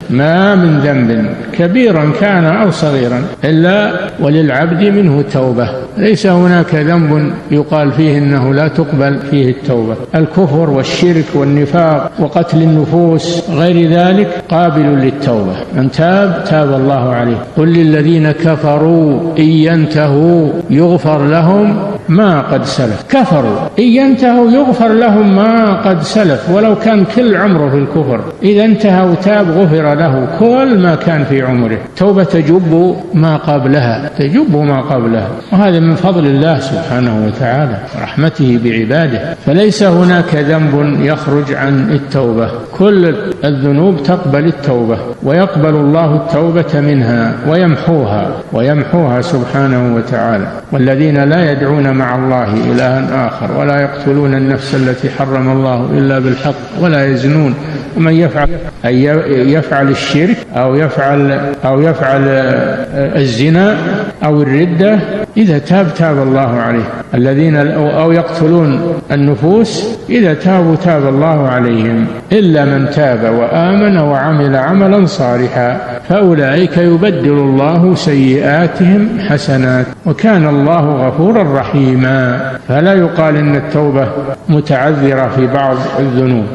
ما من ذنب كبيرا كان أو صغيرا إلا وللعبد منه توبة. ليس هناك ذنب يقال فيه إنه لا تقبل فيه التوبة. الكفر والشرك والنفاق وقتل النفوس غير ذلك قابل للتوبة. من تاب تاب الله عليه. قل للذين كفروا إن ينتهوا يغفر لهم ما قد سلف. كفروا إن ينتهوا يغفر لهم ما قد سلف، ولو كان كل عمره في الكفر إذا انتهى وتاب غفر له كل ما كان في عمره. توبة تجب ما قبلها، تجب ما قبلها، وهذا من فضل الله سبحانه وتعالى ورحمته بعباده. فليس هناك ذنب يخرج عن التوبة، كل الذنوب تقبل التوبة، ويقبل الله التوبة منها ويمحوها سبحانه وتعالى. والذين لا يدعون مع الله إلها آخر ولا يقتلون النفس التي حرم الله إلا بالحق ولا يزنون، ومن يفعل الشرك أو يفعل الزنا أو الردة إذا تاب الله عليه. الذين أو يقتلون النفوس إذا تابوا تاب الله عليهم، إلا من تاب وآمن وعمل عملا صالحا فأولئك يبدل الله سيئاتهم حسنات وكان الله غفورا رحيما. فلا يقال إن التوبة متعذرة في بعض الذنوب،